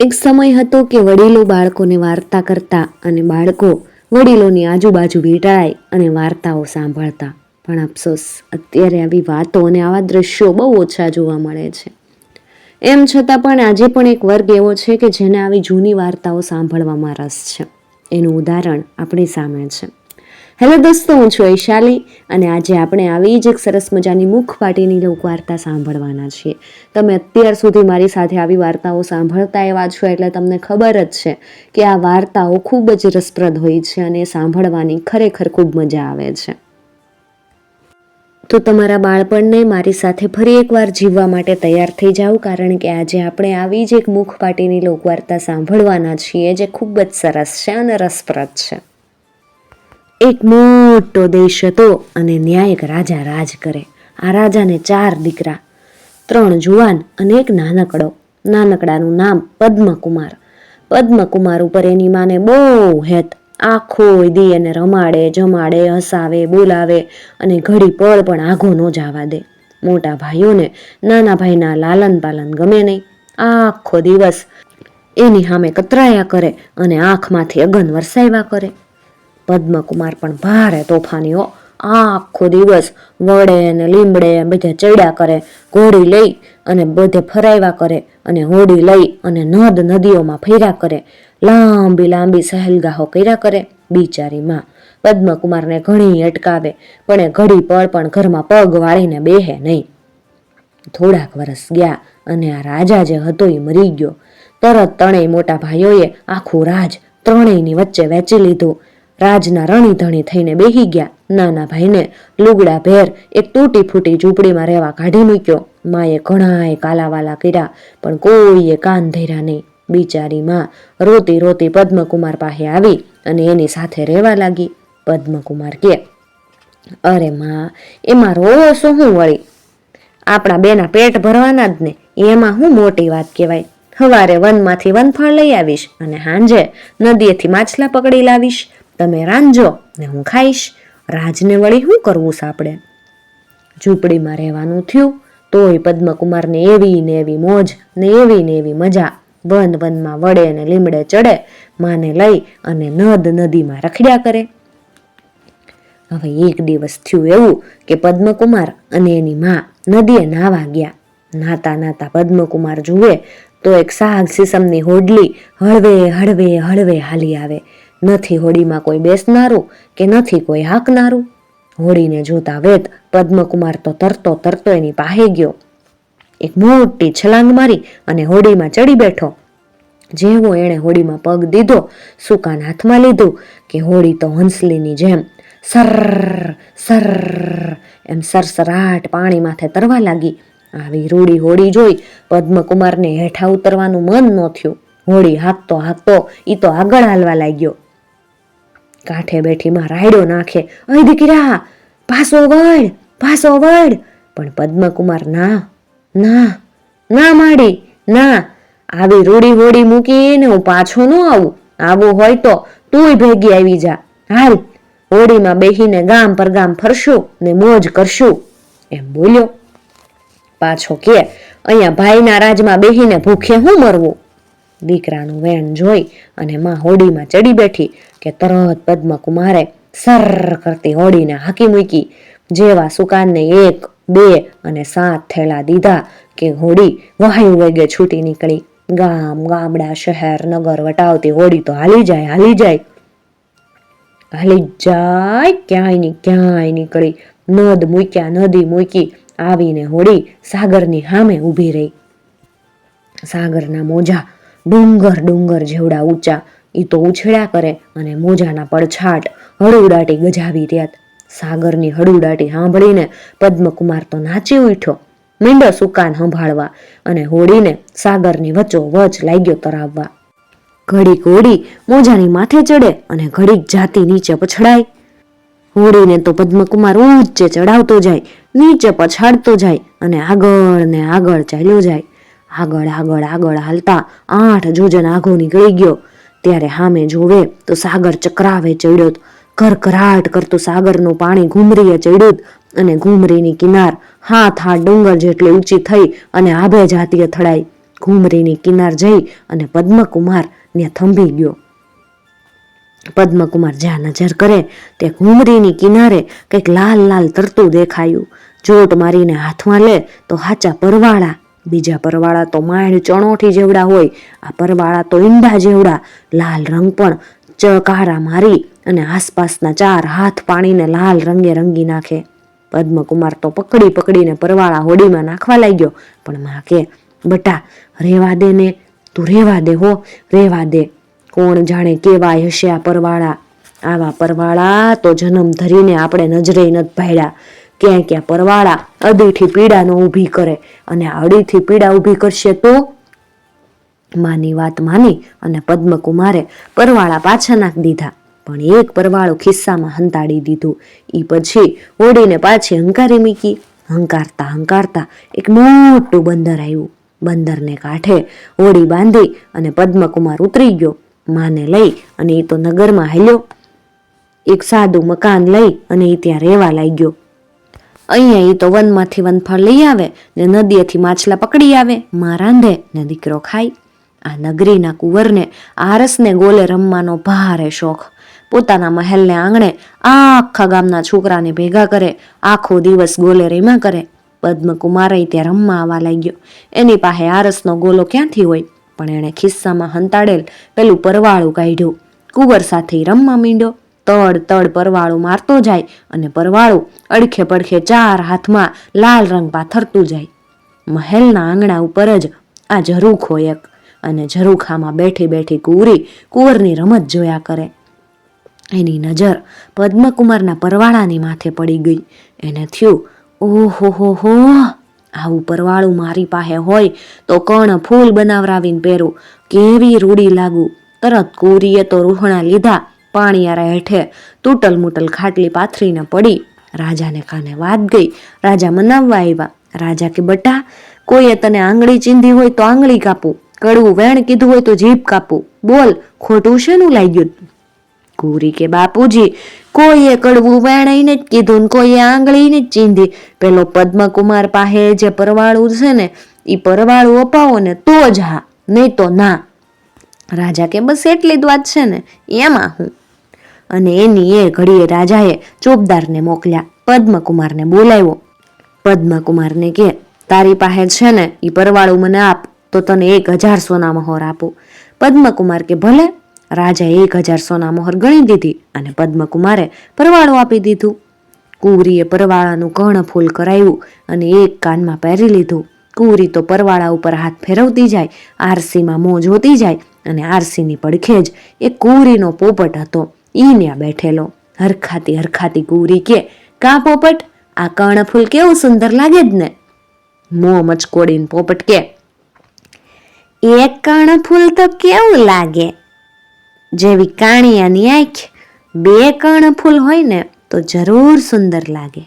એક સમય હતો કે વડીલો બાળકોને વાર્તા કરતા અને બાળકો વડીલોની આજુબાજુ વીંટાળાય અને વાર્તાઓ સાંભળતા. પણ અફસોસ, અત્યારે આવી વાતો અને આવા દ્રશ્યો બહુ ઓછા જોવા મળે છે. એમ છતાં પણ આજે પણ એક વર્ગ એવો છે કે જેને આવી જૂની વાર્તાઓ સાંભળવામાં રસ છે. એનું ઉદાહરણ આપણી સામે છે. હેલો દોસ્તો, હું છું વૈશાલી અને આજે આપણે આવી જ એક સરસ મજાની મુખપાટીની લોકવાર્તા સાંભળવાના છીએ. તમે અત્યાર સુધી મારી સાથે આવી વાર્તાઓ સાંભળતા એવા છો એટલે તમને ખબર જ છે કે આ વાર્તાઓ ખૂબ જ રસપ્રદ હોય છે અને સાંભળવાની ખરેખર ખૂબ મજા આવે છે. તો તમારા બાળપણને મારી સાથે ફરી એકવાર જીવવા માટે તૈયાર થઈ જાઓ, કારણ કે આજે આપણે આવી જ એક મુખપાટીની લોકવાર્તા સાંભળવાના છીએ જે ખૂબ જ સરસ છે અને રસપ્રદ છે. એક મોટો દેશ હતો અને ત્યાં એક રાજા રાજ કરે. આ રાજાને 4 દીકરા, 3 જુવાન અને એક નાનકડો. નાનકડાનું નામ પદ્મકુમાર. પદ્મકુમાર ઉપર એની માને બહુ હેત. આખો દી એને રમાડે, જમાડે, હસાવે, બોલાવે અને ઘડી પળ પણ આઘો ન જવા દે. મોટા ભાઈઓને નાના ભાઈના લાલન પાલન ગમે નહીં. આખો દિવસ એની સામે કતરાયા કરે અને આંખમાંથી અગન વરસાવ્યા કરે. પદ્મકુમાર પણ ભારે તોફાનીઓ. આખો દિવસ વડે ને લીમડે બધે ચડ્યા કરે, ઘોડી લઈ અને બધે ફરાવ્યા કરે અને હોડી લઈ અને નદ નદીઓમાં ફર્યા કરે. લાંબી લાંબી સહેલગાહો કર્યા કરે. બિચારી માં પદ્મકુમારને ઘણી અટકાવે પણ એ ઘડી પળ પણ ઘરમાં પગ વાળીને બેહે નહીં. થોડાક વર્ષ ગયા અને આ રાજા જે હતો એ મરી ગયો. તરત ત્રણેય મોટા ભાઈઓએ આખું રાજ ત્રણેયની વચ્ચે વહેંચી લીધું. રાજના રણી ધણી થઈને બેહી ગયા. નાના ભાઈને લુગડા ભેર એક તૂટી ફૂટી ઝૂંપડીમાં રહેવા કાઢી મૂક્યો. માએ ઘણાય કાલાવાલા કર્યા પણ કોઈએ કાન ધર્યા નહીં. બિચારી માં રોતી રોતી પદ્મકુમાર પાસે આવી અને એની સાથે રહેવા લાગી. પદ્મકુમાર કે, અરે માં, એમાં રોવો શું વળી? આપણા બેના પેટ ભરવાના જ ને, એમાં શું મોટી વાત કહેવાય? સવારે વનમાંથી વનફળ લઈ આવીશ અને સાંજે નદીએથી માછલા પકડી લાવીશ. તમે રાંધજો ને હું ખાઈશ. રાજને વળી શું કરવું છે આપણે? ઝૂંપડીમાં રહેવાનું થયું તોય પદ્મકુમારને એવી ને એવી મોજ ને એવી મજા. વનમાં વડે ને લીમડે ચડે, માને લઈ અને નદ નદીમાં રખડ્યા કરે. હવે એક દિવસ થયું એવું કે પદ્મકુમાર અને એની માં નદીએ નાહવા ગયા. નાતા નાતા પદ્મકુમાર જુએ તો એક સાગ સીસમની હોડલી હળવે હળવે હળવે હાલી આવે. નથી હોડીમાં કોઈ બેસનારું કે નથી કોઈ હાંકનારું. હોડીને જોતા વેત પદ્મકુમાર તો તરતો તરતો એની પાસે ગયો. એક મોટી છલાંગ મારી અને હોડીમાં ચડી બેઠો. જેવો એણે હોડીમાં પગ દીધો, સુકાન હાથમાં લીધું કે હોડી તો હંસલીની જેમ સર સર એમ સરસરાટ પાણી માથે તરવા લાગી. આવી રૂડી હોડી જોઈ પદ્મકુમારને હેઠા ઉતરવાનું મન ન થયું. હોડી હાંકતો હાંકતો ઈ તો આગળ હાલવા લાગ્યો. કાંઠે બેઠીમાં રાયડો નાખે, અય દીકરા, પાછો વળ, પાછો વળ. પણ પદ્મકુમાર ના ના ના માડી ના, આવી રૂડી હોડી મૂકીને હું પાછો ન આવું. આવું હોય તો તુંય ભેગી આવી જા. હાલ, હોડીમાં બેહીને ગામ પર ગામ ફરશું ને મોજ કરશું, એમ બોલ્યો. પાછો કે, અહીંયા ભાઈના રાજમાં બેહીને ભૂખે શું મરવું? દીકરાનું વેણ જોઈ અને માં હોડીમાં ચડી બેઠી કે તરત પદ્મકુમારે સર કરતી હોડીને હાંકી મૂકી. જેવા સુકાનને 1, 2 અને 7 થેલા દીધા કે હોડી વાયુ વેગે છૂટી નીકળી. ગામ, ગામડા, શહેર, નગર વટાવતી હોડી તો હાલી જાય હાલી જાય હાલી જાય, ક્યાંય નીકળી. નદ મૂક્યા, નદી મૂકી, આવીને હોડી સાગરની સામે ઊભી રહી. સાગરના મોજા ડુંગર જેવડા ઊંચા ઈ તો ઉછળ્યા કરે અને મોજાના પડછાટ હળુડાટી ગજાવી રહ્યા. સાગરની હળુડાટી સાંભળીને પદ્મકુમાર તો નાચી ઉઠ્યો. મીંડો સુકાન સંભાળવા અને હોડીને સાગરની વચ્ચોવચ લાગ્યો તરાવવા. ઘડીક હોડી મોજાની માથે ચડે અને ઘડીક જાતી નીચે પછડાય. હોડીને તો પદ્મકુમાર ઊંચે ચડાવતો જાય, નીચે પછાડતો જાય અને આગળ ને આગળ ચાલ્યો જાય. આગળ હાલતા 8 જોજન આઘો નીકળી ગયો. ત્યારે સામે જોવે તો સાગર ચક્રાવે ચડ્યો. ઘરઘરાટ કરતું સાગરનું પાણી ઘૂમરીએ ચડ્યું અને ઘૂમરીની કિનાર હાથ ડુંગર જેટલી ઊંચી થઈ અને આભે જાતીએ થડાઈ. ઘૂમરીની કિનાર જઈ અને પદ્મકુમાર ત્યાં થંભી ગયો. પદ્મકુમાર જ્યાં નજર કરે તે ઘૂમરીની કિનારે કંઈક લાલ લાલ તરતું દેખાયું. જોટ મારીને હાથમાં લે તો હાચા પરવાળા. બીજા પરવાળા તો માંડ ચણોઠી જેવડા હોય, આ પરવાળા તો ઈંડા જેવડા. લાલ રંગ પણ ચકારા મારી અને આસપાસના 4 હાથ પાણીને લાલ રંગે રંગી નાખે. પદ્મકુમાર તો પકડી પકડીને પરવાળા હોડીમાં નાખવા લાગ્યો. પણ માં કે, બટા રેવા દે ને, તું રેવા દે હો, રેવા દે. કોણ જાણે કેવાય હશે આ પરવાળા. આવા પરવાળા તો જન્મ ધરીને આપણે નજરે નથી ભાડ્યા. ક્યાં ક્યાં પરવાળા અડીથી પીડા ન ઊભી કરે, અને અડીથી પીડા ઊભી કરશે તો? માની વાત માની અને પદ્મકુમારે પરવાળા પાછા નાખી દીધા. પણ એક પરવાળું ખિસ્સામાં હંતાડી દીધું. ઈ પછી હોડીને પાછી હંકારી મૂકી. હંકારતા હંકારતા એક મોટું બંદર આવ્યું. બંદરને કાંઠે હોડી બાંધી અને પદ્મકુમાર ઉતરી ગયો. માને લઈ અને એ તો નગરમાં હાલ્યો. એક સાદું મકાન લઈ અને એ ત્યાં રહેવા લાગ્યો. અહીંયા એ તો વનમાંથી વનફળ લઈ આવે ને નદીએથી માછલા પકડી આવે, માં રાંધે ને દીકરો ખાય. આ નગરીના કુંવરને આરસને ગોલે રમવાનો ભારે શોખ. પોતાના મહેલને આંગણે આખા ગામના છોકરાને ભેગા કરે, આખો દિવસ ગોલે રમ્યા કરે. પદ્મકુમારે ત્યાં રમવા આવવા લાગ્યો. એની પાસે આરસનો ગોલો ક્યાંથી હોય, પણ એણે ખિસ્સામાં હંતાડેલ પેલું પરવાળું કાઢ્યું. કુંવર સાથે રમવા માંડ્યો. તડ તડ પરવાળું મારતો જાય અને પરવાળું અડખે પડખે 4 હાથમાં લાલ રંગ પાથરતું જાય. મહેલના આંગણા ઉપર જ આ ઝરૂખો એક, અને ઝરૂખામાં બેઠી બેઠી કુંવરી કુંવરની રમત જોયા કરે. એની નજર પદ્મકુમારના પરવાળાની માથે પડી ગઈ. એને થયું, ઓહો હો, આવું પરવાળું મારી પાસે હોય તો ફૂલ બનાવરાવીને પહેરું, કેવી રૂડી લાગુ. તરત કુંવરીએ તો રૂહણા લીધા, પાણીયારા હેઠે તૂટલ મૂટલ ખાટલી પાથરીને પડી. રાજાને કાને વાત ગઈ. રાજા મનાવવા આવ્યા. રાજા કે, બટા કોઈએ તને આંગળી ચીંધી હોય તો આંગળી કાપું, કડવું વેણ કીધું હોય તો જીભ કાપું, બોલ ખોટું શેનું લાગ્યું? કુંવરી કે, બાપુજી કોઈએ કડવું વેણ જ કીધું ને કોઈએ આંગળી જ ચીંધી. પેલો પદ્મકુમાર પાસે જે પરવાળું છે ને એ પરવાળું અપાવો ને તો જ હા, નહીં તો ના. રાજા કે, બસ એટલી જ વાત છે ને, એમાં હું? અને એની એ ઘડીએ રાજાએ ચોકદારને મોકલ્યા. પદ્મકુમારને બોલાવ્યો. પદ્મકુમારને કે, તારી પાસે છે ને એ પરવાળું મને આપ તો તને 1000 સોના મોહર આપું. પદ્મકુમાર કે, ભલે. રાજાએ 1000 સોના મોહર ગણી દીધી અને પદ્મકુમારે પરવાળું આપી દીધું. કુંવરીએ પરવાળાનું કર્ણફૂલ કરાવ્યું અને એક કાનમાં પહેરી લીધું. કુંવરી તો પરવાળા ઉપર હાથ ફેરવતી જાય, આરસીમાં મોં જોતી જાય, અને આરસીની પડખે જ એક કુંવરીનો પોપટ હતો. ઈ ત્યાં બેઠેલો. હરખાતી હરખાતી કુંવરી કે, કા પોપટ, આ કર્ણફૂલ કેવું સુંદર લાગે જ ને? મોં મચકોડીને પોપટ કે, એક કર્ણફૂલ તો કેવું લાગે, જેવી કાણિયાની આંખ 2 કર્ણફૂલ હોય ને તો જરૂર સુંદર લાગે.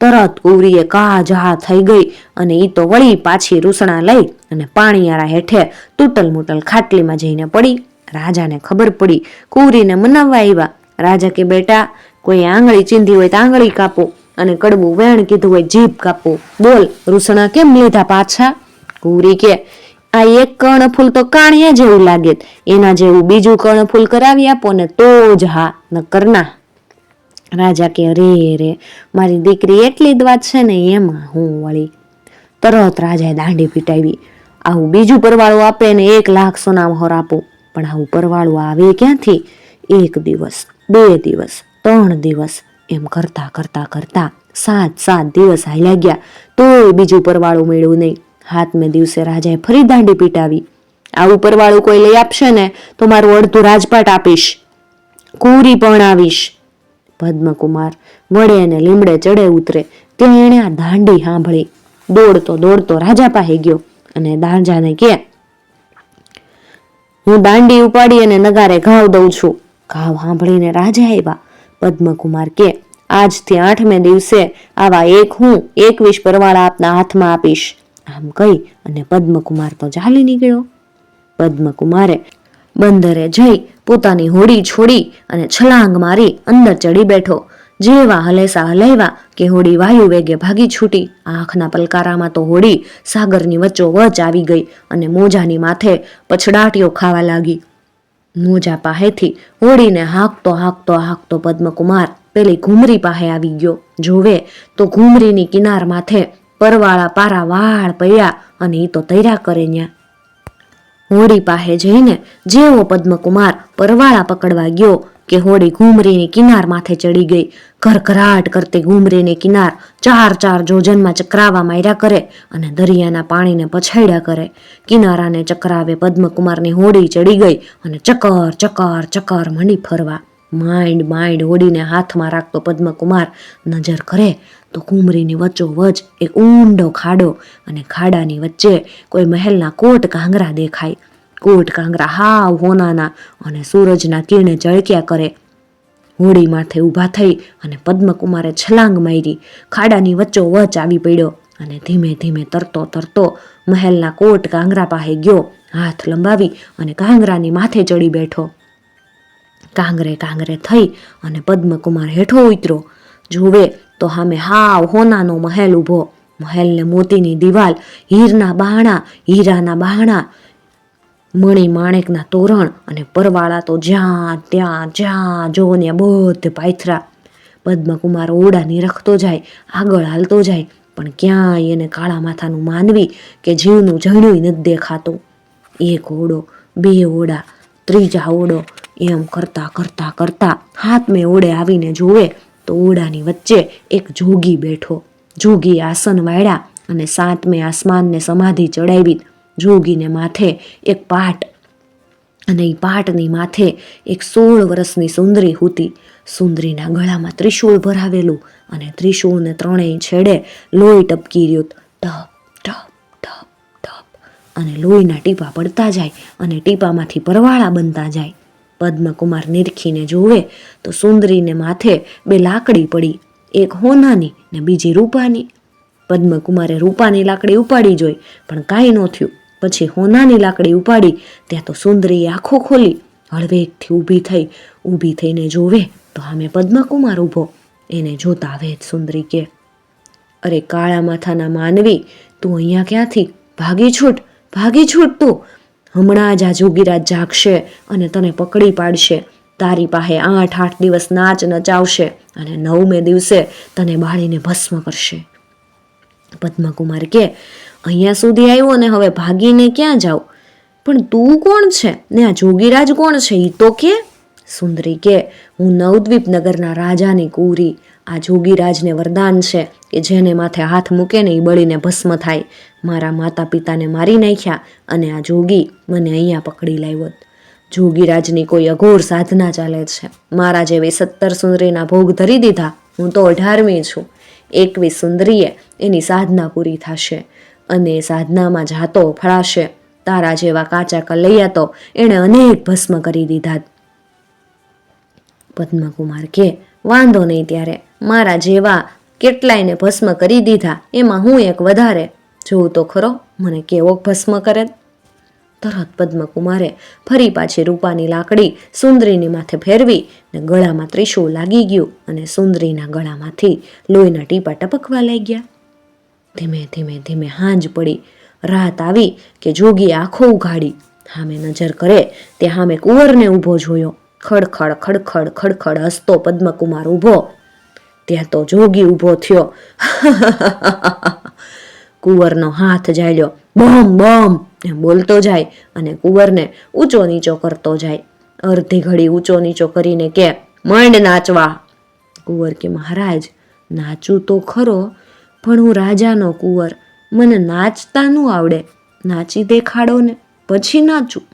તરત કુંવરીએ કાજા થઈ ગઈ અને ઈ તો વળી પાછી રૂસણા લઈ અને પાણીયારા હેઠે તૂટલ મૂટલ ખાટલીમાં જઈને પડી. રાજાને ખબર પડી. કુંવરીને મનાવવા આવ્યા. રાજા કે, બેટા કોઈ આંગળી ચીંધી હોય તો આંગળી કાપો, અને કડવું વેણ કીધું હોય જીભ કાપો, બોલ રૂસણા કેમ લીધા પાછા? કુંવરી કે, આ એક કર્ણફૂલ તો કાણિયા જેવું લાગે, એના જેવું બીજું કર્ણફૂલ કરાવી આપો ને તો જ હા, નકર ના. રાજા કે, અરે રે, મારી દીકરી એટલી જ વાત છે ને એમાં હું વળી. તરત રાજાએ દાંડી પીટાવી. આવું બીજું પરવાળું આપે ને 1 લાખ સોના મોહર આપો. પણ આવું પરવાળું આવે ક્યાંથી? 1 દિવસ, 2 દિવસ, 3 દિવસ એમ કરતા કરતા કરતા 7 દિવસ હાલ્યા ગયા. તોય બીજું પરવાળું મળ્યું નહીં. 7મે દિવસે રાજાએ ફરી દાંડી પીટાવી. આવું પરવાળું કોઈ લઈ આપશે ને તો મારું અડધું રાજપાટ આપીશ, કુંવરી પણ આવીશ. પદ્મકુમાર વડે અને લીમડે ચડે ઉતરે ત્યાં એણે આ દાંડી સાંભળી. દોડતો દોડતો રાજા પાસે ગયો અને રાજાને કે, હું દાંડી ઉપાડી અને નગારે ઘાવ દઉં છું. ઘાવ સાંભળીને રાજા આવ્યા. પદ્મકુમાર કે, આજથી 8મે દિવસે આવા હું 21 પરવાળા આપના હાથમાં આપીશ. આમ કહી અને પદ્મકુમાર તો ચાલી નીકળ્યો. પદ્મકુમારે બંદરે જઈ પોતાની હોડી છોડી અને છલાંગ મારી અંદર ચડી બેઠો. જેવા હલેસા હલાવ્યા કે હોડી વાયુ વેગે ભાગી છૂટી. આંખના પલકારામાં તો હોડી સાગરની વચ્ચોવચ આવી ગઈ અને મોજાની માથે પછડાટીઓ ખાવા લાગી. મોજા પાસેથી હોડીને હાંકતો હાંકતો હાંકતો પદ્મકુમાર પેલી ઘૂમરી પાસે આવી ગયો. જોવે તો ઘૂમરીની કિનાર માથે પરવાળા પારા વાળ પડ્યા અને એ તો તૈરા કરે ન્યા. હોડી પાસે જઈને જેવો પદ્મકુમાર પરવાળા પકડવા ગયો કે હોડી ઘૂમરીની કિનાર માથે ચડી ગઈ. ઘરઘરાટ કરતી ઘૂમરીની કિનાર 4-4 જોજનમાં ચક્રાવા માર્યા કરે અને દરિયાના પાણીને પછાડ્યા કરે. કિનારાને ચક્રાવે પદ્મકુમારની હોડી ચડી ગઈ અને ચકર ચકર ચકર મંડી ફરવા. માંડ હોડીને હાથમાં રાખતો પદ્મકુમાર નજર કરે તો ઘૂમરીની વચ્ચોવચ એક ઊંડો ખાડો અને ખાડાની વચ્ચે કોઈ મહેલના કોટ કાંગરા દેખાય. કોટ કાંગરા હાવ હોનાના અને સૂરજના કિરણે ઝળક્યા કરે. હોડી માથે ઊભા થઈ અને પદ્મકુમારે છલાંગ મારી ખાડાની વચ્ચોવચ આવી પડ્યો અને ધીમે ધીમે તરતો તરતો મહેલના કોટ કાંગરા પાસે ગયો. હાથ લંબાવી અને કાંગરાની માથે ચડી બેઠો. કાંગરે થઈ અને પદ્મકુમાર હેઠો ઉતર્યો. જોવે તો સામે હાવ હોનાનો મહેલ ઊભો. મહેલને મોતીની દિવાલ, હીરાના બહાણા, મણી માણેકના તોરણ અને પરવાળા તો જ્યાં જો ને બધે પાથરા. પદ્મકુમાર ઓરડા નિરખતો જાય, આગળ હાલતો જાય, પણ ક્યાંય એને કાળા માથાનું માનવી કે જીવનું જણ્યું નથી દેખાતું. એક ઓરડો, 2 ઓરડા, 3જા ઓરડો, એમ કરતા હાથમે ઓરડે આવીને જોવે તો ઓરડાની વચ્ચે એક જોગી બેઠો. જોગી આસન વાળ્યા અને 7મે આસમાનને સમાધિ ચડાવી. જોગીને માથે એક પાટ અને એ પાટની માથે એક 16 વર્ષની સુંદરી હતી. સુંદરીના ગળામાં ત્રિશૂળ ભરાવેલું અને ત્રિશૂળને 3 છેડે લોહી ટપકી રહ્યું. ટપ ટપ ટપ ટપ અને લોહીના ટીપા પડતા જાય અને ટીપામાંથી પરવાળા બનતા જાય. પદ્મકુમાર નિરખીને જોવે તો સુંદરીને માથે 2 લાકડી પડી, એક હોનાની ને બીજી રૂપાની. પદ્મકુમારે રૂપાની લાકડી ઉપાડી જોઈ પણ કાંઈ ન થયું. પછી હોનાની લાકડી ઉપાડી ત્યાં તો સુંદરીએ આંખો ખોલી હળવેકથી ઊભી થઈને જોવે તો સામે પદ્મકુમાર ઊભો. એને જોતા વેદ સુંદરી કે, અરે કાળા માથાના માનવી, તું અહીંયા ક્યાંથી? ભાગી છૂટ તું. હમણાં જ આ જોગીરાજ જાગશે અને તને પકડી પાડશે. તારી પાસે 8 દિવસ નાચ નચાવશે અને 9મે દિવસે તને બાળીને ભસ્મ કરશે. પદ્મકુમાર કે, અહીંયા સુધી આવ્યો ને હવે ભાગીને ક્યાં જાઉં? પણ તું કોણ છે ને આ જોગીરાજ કોણ છે એ તો કે? સુંદરી કે, હું નવદ્વીપ નગરના રાજાની કુંવરી. આ જોગીરાજને વરદાન છે કે જેને માથે હાથ મૂકે ને એ બળીને ભસ્મ થાય. મારા માતા પિતાને મારી નાખ્યા અને આ જોગી મને અહીંયા પકડી લાવ્યો. જોગીરાજની કોઈ અઘોર સાધના ચાલે છે. મારા જેવી 17 સુંદરીના ભોગ ધરી દીધા. હું તો 18મી છું. 21 સુંદરીએ એની સાધના પૂરી થશે અને સાધનામાં જાતો ફળાશે. તારા જેવા કાચા કલૈયા તો એણે અનેક ભસ્મ કરી દીધા. પદ્મકુમાર કે, વાંધો નહીં, ત્યારે મારા જેવા કેટલાયને ભસ્મ કરી દીધા, એમાં હું એક વધારે. જોઉં તો ખરો મને કેવો ભસ્મ કરે. તરત પદ્મકુમારે ફરી પાછી રૂપાની લાકડી સુંદરીની માથે ફેરવી ને ગળામાં ત્રિશૂળ લાગી ગયું અને સુંદરીના ગળામાંથી લોહીના ટીપા ટપકવા લાગ્યા. ધીમે હાંજ પડી. રાત આવી કે જોગી આંખો ઉઘાડી. સામે નજર કરે તે સામે કુંવરને ઊભો જોયો. ખડખડ હસતો પદ્મકુમાર ઊભો. ત્યાં તો જોગી ઊભો થયો. કુંવરનો હાથ ઝાલ્યો. બમ એમ બોલતો જાય અને કુંવરને ઊંચો નીચો કરતો જાય. અડધી ઘડી ઊંચો નીચો કરીને કે, માંડ નાચવા. કુંવર કે, મહારાજ નાચું તો ખરો, પણ હું રાજાનો કુંવર, મને નાચતા ન આવડે. નાચી દેખાડો ને પછી નાચું.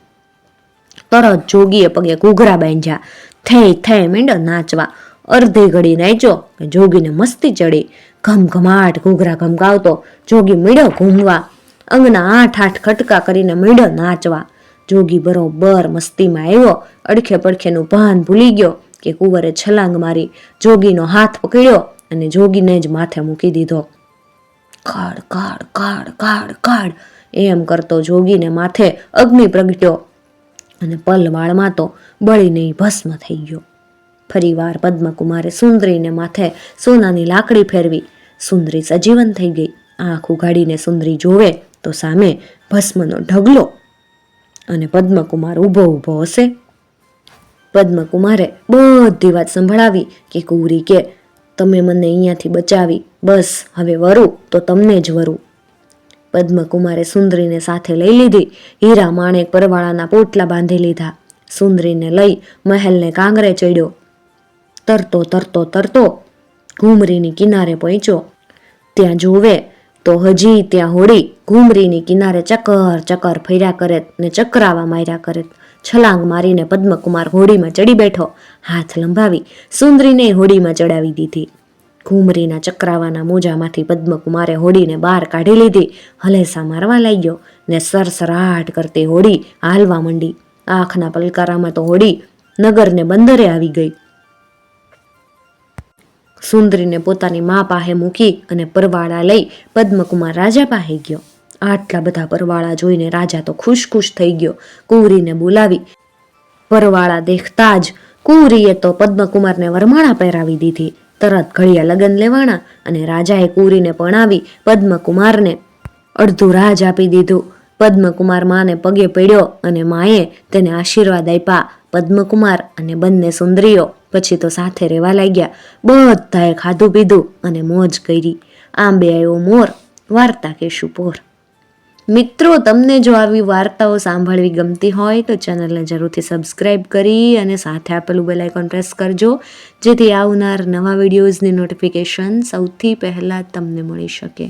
તરત જોગીએ પગે ઘૂઘરા બાંધ્યા. થઈ માંડ્યો નાચવા. અડધી ઘડી નાચ્યો કે જોગીને મસ્તી ચડી. ઘમઘમાટ ઘૂઘરા ઘમકાવતો જોગી મળ્યો ઘૂમવા. અંગના 8 ખટકા કરીને મળ્યો નાચવા. જોગી બરોબર મસ્તીમાં આવ્યો. અડખે પડખેનું ભાન ભૂલી ગયો કે કુંવરે છલાંગ મારી જોગીનો હાથ પકડ્યો અને જોગીને જ માથે મૂકી દીધો. કાળ એમ કરતો જોગીને માથે અગ્નિ પ્રગટ્યો અને પલવાળમાં તો બળીને ભસ્મ થઈ ગયો. ફરીવાર પદ્મકુમારે સુંદરીને માથે સોનાની લાકડી ફેરવી. સુંદરી સજીવન થઈ ગઈ. આંખ ઉઘાડીને સુંદરી જોવે તો સામે ભસ્મનો ઢગલો અને પદ્મકુમાર ઊભો હશે. પદ્મકુમારે બધી વાત સંભળાવી કે કુંવરી કે તમે મને અહીંયાથી બચાવી, બસ હવે વરું તો તમને જ વરું. પદ્મકુમારે સુંદરીને સાથે લઈ લીધી. હીરા માણેક પરવાળાના પોટલા બાંધી લીધા. સુંદરીને લઈ મહેલને કાંગરે ચડ્યો. તરતો ઘૂમરીની કિનારે પહોંચ્યો. ત્યાં જોવે તો હજી ત્યાં હોડી ઘૂમરીની કિનારે ચક્કર ફર્યા કરે ને ચકરાવા માર્યા કરે. છલાંગ મારીને પદ્મકુમાર હોડીમાં ચડી બેઠો. હાથ લંબાવી સુંદરીને હોડીમાં ચડાવી દીધી. ઘૂમરીના ચકરાવાના મોજામાંથી પદ્મકુમારે હોડીને બહાર કાઢી લીધી. હલેસા મારવા લાગ્યો ને સરસરાટ કરતી હોડી હાલવા માંડી. આંખના પલકારામાં તો હોડી નગરને બંદરે આવી ગઈ. સુંદરીને પોતાની મા પાસે મૂકી અને પરવાળા લઈ પદ્મકુમાર રાજા પાસે ગયો. આટલા બધા પરવાળા જોઈને રાજા તો ખુશ થઈ ગયો. કુંવરીને બોલાવી. પરવાળા દેખતા જ કુંવરીએ તો પદ્મકુમારને વરમાળા પહેરાવી દીધી. તરત ઘડિયા લગ્ન લેવાણા અને રાજાએ કુંવરીને પરણાવી પદ્મકુમારને અડધું રાજ આપી દીધું. પદ્મકુમાર માને પગે પડ્યો અને માએ તેને આશીર્વાદ આપ્યા. પદ્મકુમાર અને બંને સુંદરીઓ પછી તો સાથે રહેવા લાગ્યા. બધાએ ખાધું પીધું અને મોજ કરી. આંબે આવ્યો મોર, વાર્તા કેશું પોર. મિત્રો, તમને જો આવી વાર્તાઓ સાંભળવી ગમતી હોય તો ચેનલને જરૂરથી સબસ્ક્રાઈબ કરી અને સાથે આપેલું બેલ આઇકોન પ્રેસ કરજો, જેથી આવનાર નવા વિડીયોઝની નોટિફિકેશન સૌથી પહેલાં તમને મળી શકે.